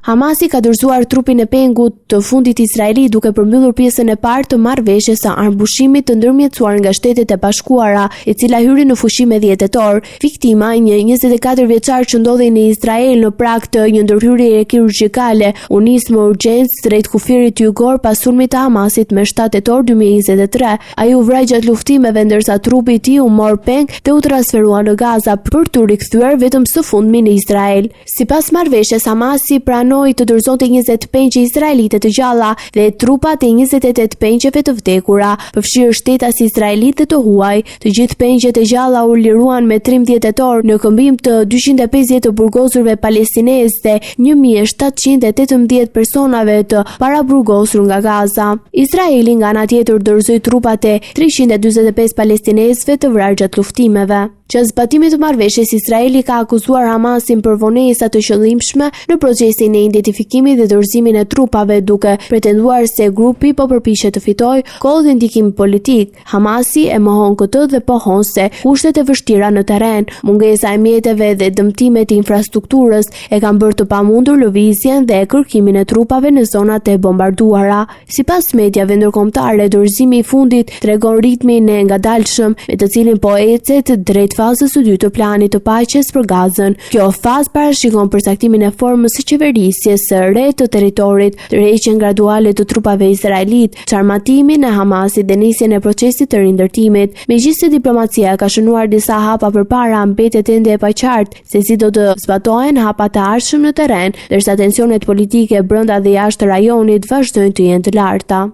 Hamasi ka dorëzuar trupin e pengut të fundit izraeli duke përmbyllur pjesën e parë të marrëveshjes së armbushimit të ndërmjetësuar nga Shtetet e Bashkuara, e cila hyri në fushim me 10 tetor. Viktima, një 24 vjeçar që ndodhej në Izrael në prag të një ndërhyrjeje kirurgjikale, u nis me urgjencë drejt kufirit jugor pas sulmit të Hamasit me 7 tetor 2023. Ai u vraj gjatë luftimeve ndërsa trupi i tij u mor peng dhe u transferua në Gaza për t'u rikthyer vetëm së fundmi në Izrael. Sipas marrëveshjes, Hamasi të dorëzonte 20 pengje izraelite të gjalla dhe trupat e 28 pengjeve të vdekura, përfshirë shtetas izraelit dhe të huaj. Të gjithë pengjet e gjalla u liruan me 13 tetor në këmbim të 250 të burgozurve palestinez dhe 1718 personave të paraburgosur nga Gaza. Izraeli nga ana tjetër dorëzoi trupat e 345 palestinezëve të vrarë gjatë luftimeve. Që zbatimit të marrëveshjes, Izraeli ka akuzuar Hamasin për vonesa të qëllimshme në procesin e identifikimit dhe dorëzimin e trupave, duke pretenduar se grupi po përpiqet të fitojë kohë dhe ndikim politik. Hamasi e mohon këtë dhe pohon se kushtet e vështira në terren, mungesa e mjeteve dhe dëmtimet e infrastrukturës e kanë bërë të pamundur lëvizjen dhe kërkimin e trupave në zonat e bombarduara. Sipas mediave ndërkombëtare, dorëzimi i fundit tregon ritmin e ngadalshëm me të cilin po ecet drejt fazës së dytë të planit të paqes për Gazën. Kjo fazë parashikon përcaktimin e formës së qeverisjes së re të territorit, tërheqjen graduale të trupave izraelit, çarmatimin e Hamasit dhe nisjen e procesit të rindërtimit. Megjithëse diplomacia ka shënuar disa hapa përpara, mbetet ende e paqartë se si do të zbatohen hapat e ardhshëm në terren, ndërsa tensionet politike brenda dhe jashtë rajonit vazhdojnë të jenë të larta.